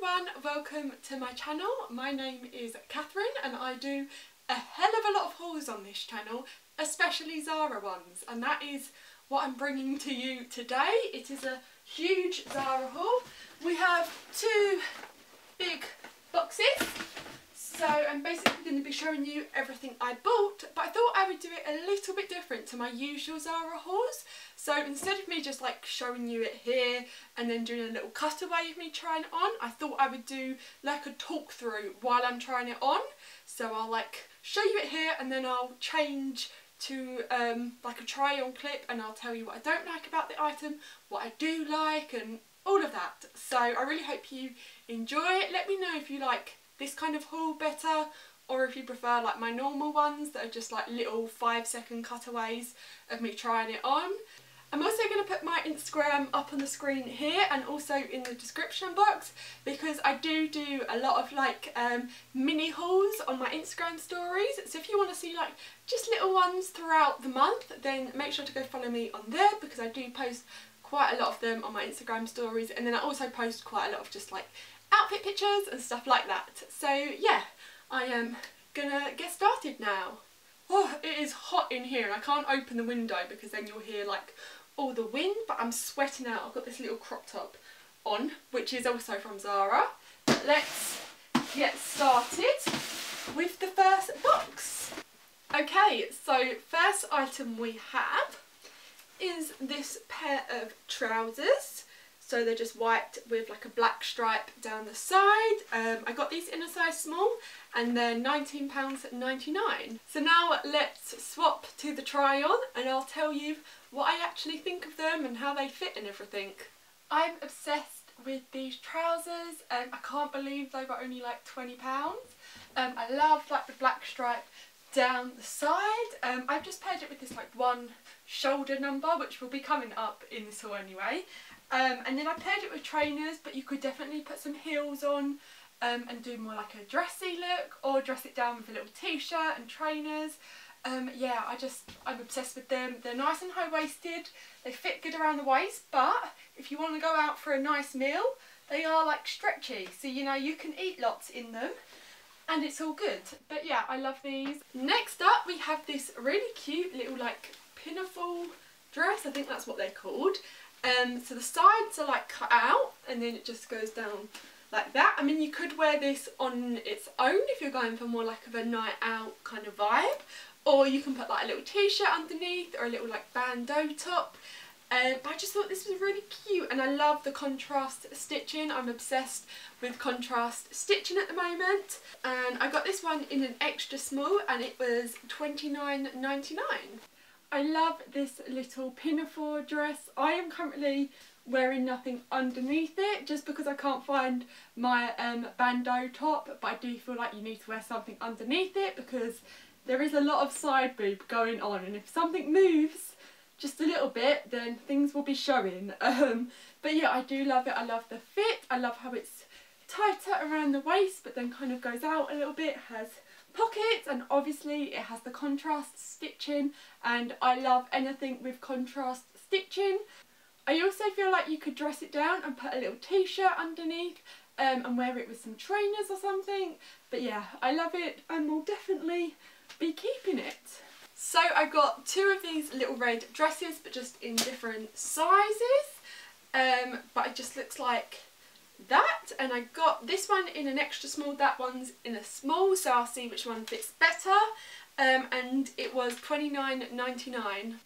everyone, welcome to my channel. My name is Katherine and I do a hell of a lot of hauls on this channel, especially Zara ones, and that is what I'm bringing to you today. It is a huge Zara haul. We have two big boxes, so I'm basically going to be showing you everything I bought, but I thought I would do it a little bit different to my usual Zara hauls. So instead of me just like showing you it here and then doing a little cutaway of me trying it on, I thought I would do like a talk through while I'm trying it on. So I'll like show you it here and then I'll change to like a try on clip and I'll tell you what I don't like about the item, what I do like and all of that. So I really hope you enjoy it. Let me know if you like this kind of haul better or if you prefer like my normal ones that are just like little 5-second cutaways of me trying it on. I'm also going to put my Instagram up on the screen here and also in the description box, because I do a lot of like mini hauls on my Instagram stories. So if you want to see like just little ones throughout the month, then make sure to go follow me on there, because I do post quite a lot of them on my Instagram stories, and then I also post quite a lot of just like outfit pictures and stuff like that. So yeah, I am gonna get started now. Oh, it is hot in here and I can't open the window because then you'll hear like all the wind, but I'm sweating out. I've got this little crop top on, which is also from Zara. Let's get started with the first box. Okay, so first item we have is this pair of trousers. So they're just white with like a black stripe down the side. I got these in a size small and they're £19.99. So now let's swap to the try on and I'll tell you what I actually think of them and how they fit and everything. I'm obsessed with these trousers. I can't believe they were only like £20. I love like the black stripe down the side. I've just paired it with this like one shoulder number, which will be coming up in this haul anyway. And then I paired it with trainers, but you could definitely put some heels on and do more like a dressy look, or dress it down with a little t-shirt and trainers. Yeah, I'm obsessed with them. They're nice and high-waisted, they fit good around the waist, but if you want to go out for a nice meal, they are like stretchy, so you know you can eat lots in them and it's all good. But yeah, I love these. Next up we have this really cute little like Pinafore dress, I think that's what they're called. So the sides are like cut out and then it just goes down like that. I mean, you could wear this on its own if you're going for more like of a night out kind of vibe, or you can put like a little t-shirt underneath or a little like bandeau top. But I just thought this was really cute and I love the contrast stitching. I'm obsessed with contrast stitching at the moment, and I got this one in an extra small and it was £29.99. I love this little Pinafore dress. I am currently wearing nothing underneath it just because I can't find my bandeau top, but I do feel like you need to wear something underneath it because there is a lot of side boob going on, and if something moves just a little bit then things will be showing. But yeah, I do love it. I love the fit. I love how it's tighter around the waist but then kind of goes out a little bit, has pockets, and obviously it has the contrast stitching, and I love anything with contrast stitching. I also feel like you could dress it down and put a little t-shirt underneath and wear it with some trainers or something. But yeah, I love it and will definitely be keeping it. So I got two of these little red dresses, but just in different sizes, but it just looks like that. And I got this one in an extra small, that one's in a small, so I'll see which one fits better. And it was £29.99.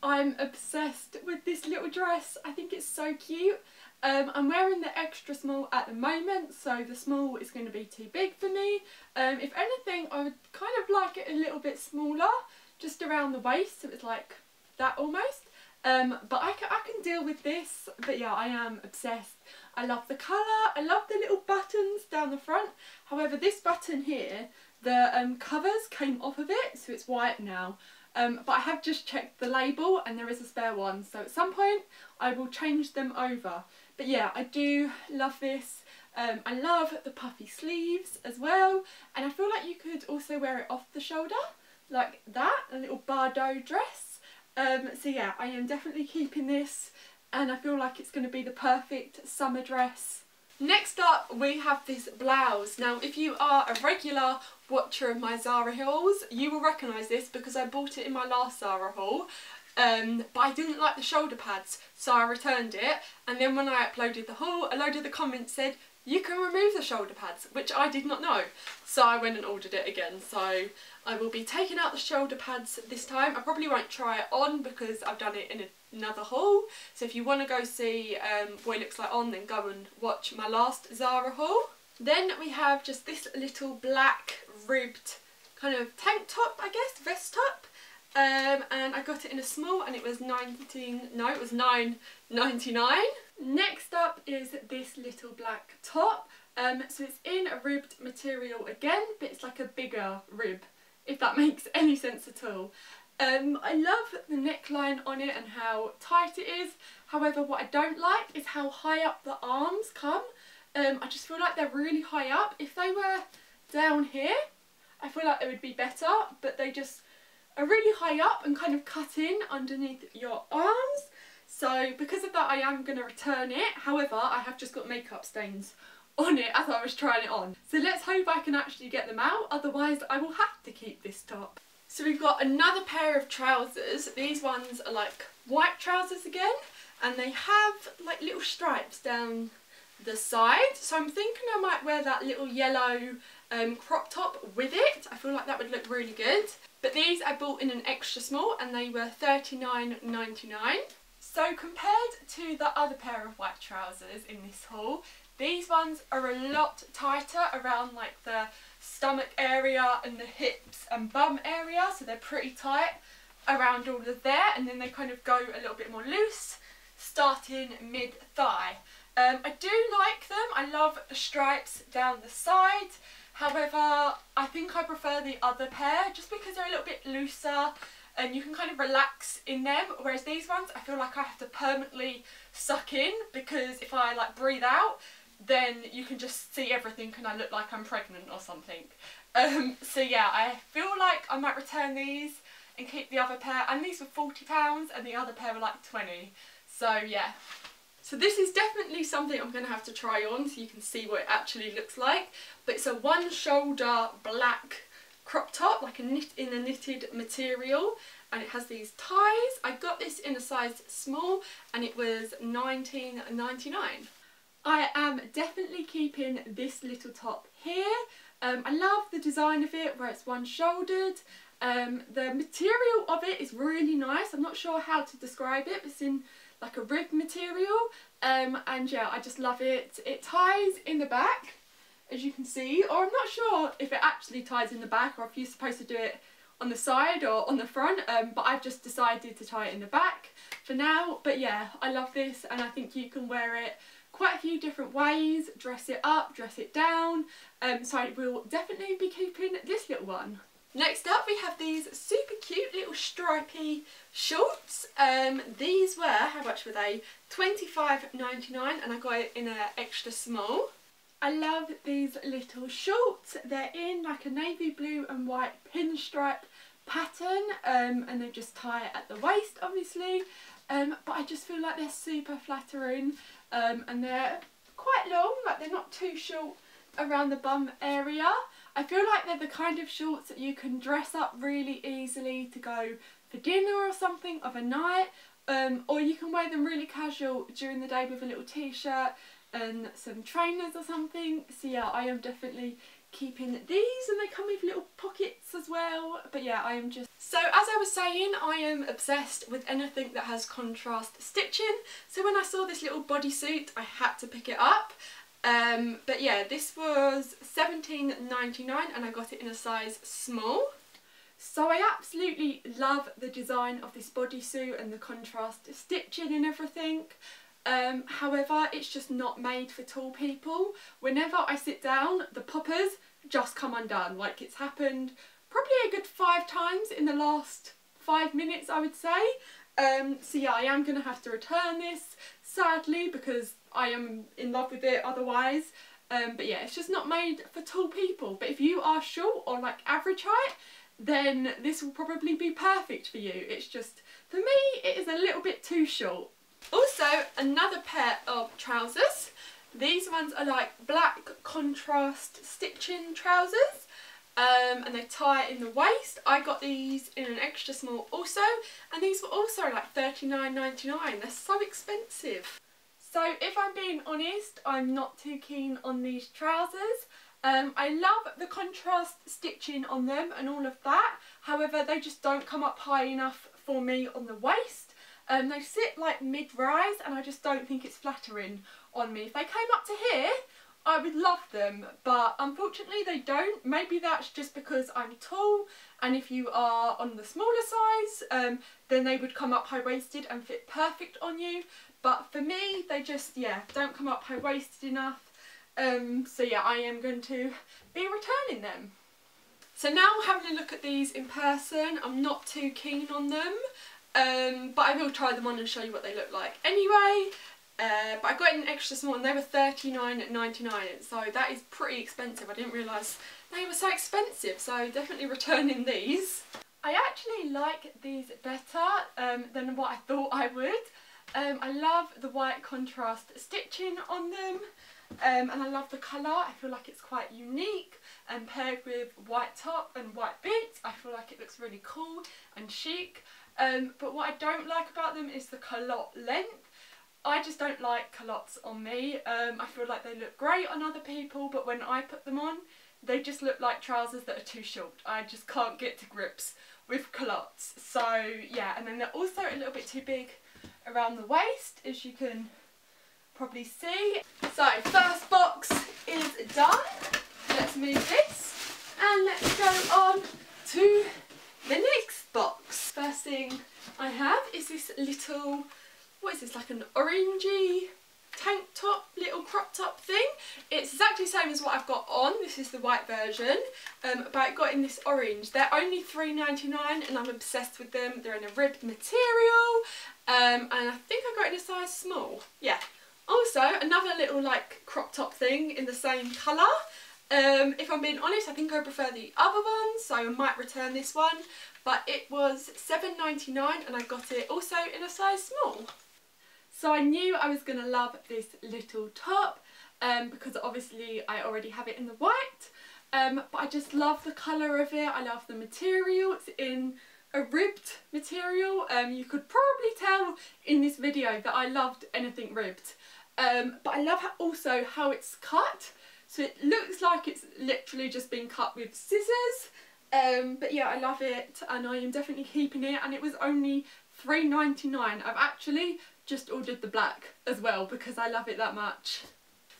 I'm obsessed with this little dress. I think it's so cute. I'm wearing the extra small at the moment, so the small is going to be too big for me. If anything, I would kind of like it a little bit smaller, just around the waist, so it's like that almost. But I can deal with this. But yeah, I am obsessed. I love the colour, I love the little buttons down the front. However, this button here, the covers came off of it, so it's white now. But I have just checked the label and there is a spare one, so at some point I will change them over. But yeah, I do love this. I love the puffy sleeves as well, and I feel like you could also wear it off the shoulder like that, a little bandeau dress. So yeah, I am definitely keeping this and I feel like it's going to be the perfect summer dress Next up we have this blouse. Now if you are a regular watcher of my Zara hauls, you will recognise this because I bought it in my last Zara haul. But I didn't like the shoulder pads, so I returned it, and then when I uploaded the haul, a load of the comments said you can remove the shoulder pads, which I did not know, so I went and ordered it again. So I will be taking out the shoulder pads this time. I probably won't try it on because I've done it in another haul, so if you want to go see what it looks like on, then go and watch my last Zara haul. Then we have just this little black ribbed kind of tank top, I guess, vest top. And I got it in a small, and it was $9.99. Next up is this little black top. So it's in a ribbed material again, but it's like a bigger rib, if that makes any sense at all. I love the neckline on it and how tight it is. However, what I don't like is how high up the arms come. I just feel like they're really high up. If they were down here, I feel like they would be better, but they just are really high up and kind of cut in underneath your arms. So because of that, I am going to return it. However, I have just got makeup stains on it as I was trying it on. So let's hope I can actually get them out, otherwise I will have to keep this top. So we've got another pair of trousers. These ones are like white trousers again, and they have like little stripes down the side. So I'm thinking I might wear that little yellow crop top with it. I feel like that would look really good. But these I bought in an extra small, and they were $39.99. So compared to the other pair of white trousers in this haul, these ones are a lot tighter around like the stomach area and the hips and bum area, so they're pretty tight around all of there, and then they kind of go a little bit more loose starting mid-thigh. I do like them. I love the stripes down the side. However, I think I prefer the other pair just because they're a little bit looser and you can kind of relax in them, whereas these ones I feel like I have to permanently suck in, because if I like breathe out, then you can just see everything and I look like I'm pregnant or something. So yeah, I feel like I might return these and keep the other pair, and these were £40 and the other pair were like 20. So yeah. So this is definitely something I'm going to have to try on so you can see what it actually looks like. But it's a one shoulder black crop top, like in a knitted material, and it has these ties. I got this in a size small and it was $19.99. I am definitely keeping this little top here. I love the design of it where it's one shouldered. The material of it is really nice. I'm not sure how to describe it, but it's in like a rib material, and yeah, I just love it. It ties in the back, as you can see, or I'm not sure if it actually ties in the back or if you're supposed to do it on the side or on the front, but I've just decided to tie it in the back for now. But yeah, I love this, and I think you can wear it quite a few different ways, dress it up, dress it down, so I will definitely be keeping this little one. Next up we have these super cute little stripy shorts. These were, how much were they? $25.99, and I got it in an extra small. I love these little shorts. They're in like a navy blue and white pinstripe pattern, and they just tie it at the waist obviously, but I just feel like they're super flattering, and they're quite long, like they're not too short around the bum area. I feel like they're the kind of shorts that you can dress up really easily to go for dinner or something of a night, or you can wear them really casual during the day with a little t-shirt and some trainers or something. So yeah, I am definitely keeping these, and they come with little pockets as well. But yeah, I am just... So as I was saying, I am obsessed with anything that has contrast stitching. So when I saw this little bodysuit, I had to pick it up. But yeah, this was $17.99 and I got it in a size small. So I absolutely love the design of this bodysuit and the contrast stitching and everything. However, it's just not made for tall people. Whenever I sit down, the poppers just come undone. Like, it's happened probably a good 5 times in the last 5 minutes, I would say. So yeah, I am going to have to return this, sadly, because I am in love with it otherwise. But yeah, it's just not made for tall people. But if you are short or like average height, then this will probably be perfect for you. It's just, for me, it is a little bit too short. Also, another pair of trousers. These ones are like black contrast stitching trousers. And they tie in the waist. I got these in an extra small also, and these were also like $39.99. They're so expensive. So if I'm being honest, I'm not too keen on these trousers. I love the contrast stitching on them and all of that. However, they just don't come up high enough for me on the waist. They sit like mid-rise, and I just don't think it's flattering on me. If they came up to here, I would love them, but unfortunately they don't. Maybe that's just because I'm tall, and if you are on the smaller size, then they would come up high-waisted and fit perfect on you. But for me, they just, yeah, don't come up high-waisted enough. So yeah, I am going to be returning them. So now having a look at these in person, I'm not too keen on them, but I will try them on and show you what they look like anyway. But I got it in extra small, and they were $39.99, so that is pretty expensive. I didn't realise they were so expensive, so definitely returning these. I actually like these better than what I thought I would. I love the white contrast stitching on them, and I love the colour. I feel like it's quite unique, and paired with white top and white boots, I feel like it looks really cool and chic. But what I don't like about them is the culotte length. I just don't like culottes on me. I feel like they look great on other people, but when I put them on, they just look like trousers that are too short. I just can't get to grips with culottes. So yeah, and then they're also a little bit too big around the waist, as you can probably see. So first box is done. Let's move this and let's go on to the next box. First thing I have is this little, what is this, like an orangey tank top, little crop top thing. It's exactly the same as what I've got on. This is the white version, but I got in this orange. They're only $3.99 and I'm obsessed with them. They're in a ribbed material, and I think I got it in a size small. Yeah. Also, another little like crop top thing in the same colour. If I'm being honest, I think I prefer the other one, so I might return this one. But it was $7.99 and I got it also in a size small. So I knew I was going to love this little top, because obviously I already have it in the white, but I just love the colour of it. I love the material. It's in a ribbed material. You could probably tell in this video that I loved anything ribbed, but I love also how it's cut. So it looks like it's literally just been cut with scissors, but yeah, I love it and I am definitely keeping it, and it was only $3.99. I've actually just ordered the black as well because I love it that much.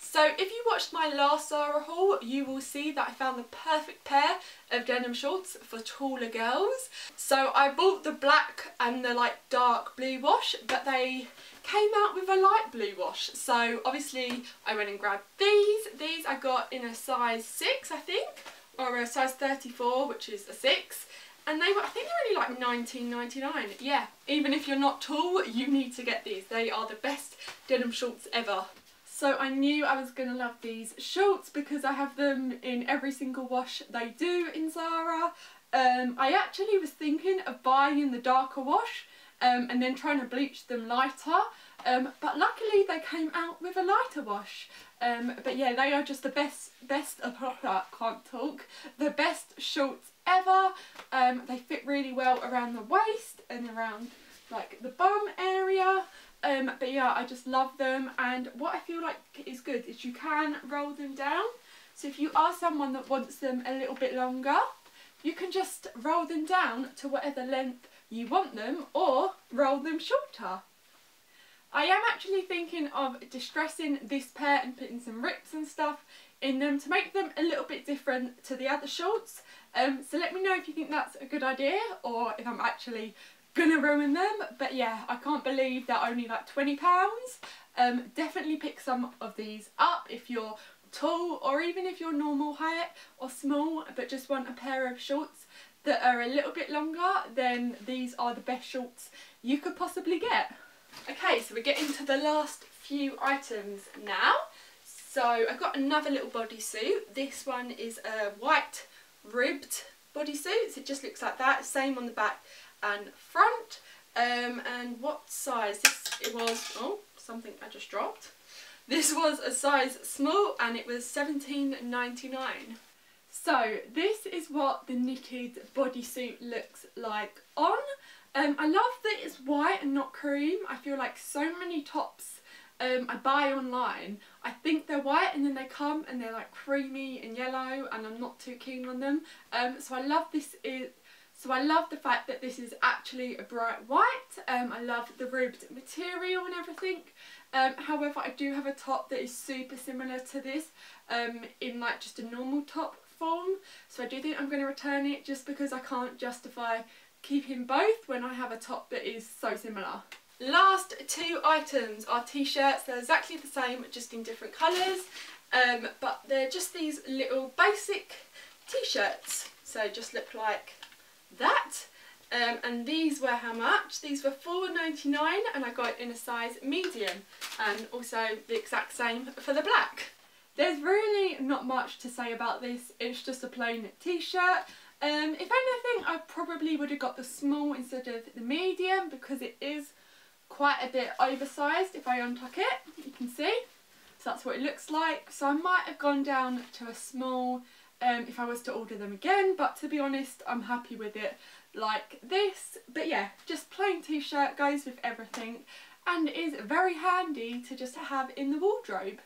So if you watched my last Zara haul, you will see that I found the perfect pair of denim shorts for taller girls. So I bought the black and the like dark blue wash, but they came out with a light blue wash. So obviously I went and grabbed these. These I got in a size 6, I think, or a size 34, which is a 6. And they were, I think they're only like $19.99. Yeah, even if you're not tall, you need to get these. They are the best denim shorts ever. So I knew I was going to love these shorts because I have them in every single wash they do in Zara. I actually was thinking of buying the darker wash and then trying to bleach them lighter. But luckily they came out with a lighter wash. But yeah, they are just the best can't talk, the best shorts ever. They fit really well around the waist and around like the bum area. But yeah, I just love them, and what I feel like is good is you can roll them down. So if you are someone that wants them a little bit longer, you can just roll them down to whatever length you want them, or roll them shorter. I am actually thinking of distressing this pair and putting some rips and stuff in them to make them a little bit different to the other shorts. So let me know if you think that's a good idea, or if I'm actually gonna ruin them. But yeah, I can't believe they're only like £20. Definitely pick some of these up if you're tall, or even if you're normal height or small but just want a pair of shorts that are a little bit longer, then these are the best shorts you could possibly get. Okay, so we're getting to the last few items now. So I've got another little bodysuit. This one is a white ribbed bodysuit, so it just looks like that, same on the back and front. And what size? This, it was, oh, something I just dropped. This was a size small and it was £17.99. So this is what the knitted bodysuit looks like on. I love that it's white and not cream. I feel like so many tops I buy online, I think they're white and then they come and they're like creamy and yellow and I'm not too keen on them. So I love the fact that this is actually a bright white. I love the ribbed material and everything. However, I do have a top that is super similar to this in like just a normal top form. So I do think I'm going to return it just because I can't justify keeping both when I have a top that is so similar. Last two items are t-shirts. They're exactly the same, just in different colours, but they're just these little basic t-shirts. So just look like that. And these were how much? These were £4.99 and I got it in a size medium, and also the exact same for the black. There's really not much to say about this, it's just a plain t-shirt. If anything, I probably would have got the small instead of the medium because it is quite a bit oversized. If I untuck it, you can see. So that's what it looks like. So I might have gone down to a small if I was to order them again, but to be honest, I'm happy with it like this. But yeah, just plain t-shirt, goes with everything and is very handy to just have in the wardrobe.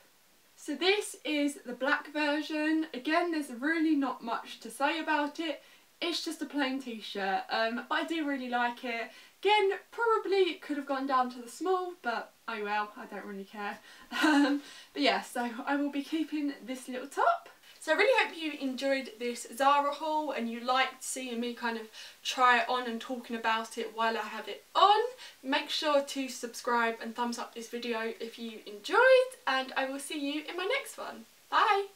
So this is the black version. Again, there's really not much to say about it. It's just a plain t-shirt, but I do really like it. Again, probably could have gone down to the small, but oh well, I don't really care. But yeah, so I will be keeping this little top. So I really hope you enjoyed this Zara haul and you liked seeing me kind of try it on and talking about it while I have it on. Make sure to subscribe and thumbs up this video if you enjoyed, and I will see you in my next one. Bye!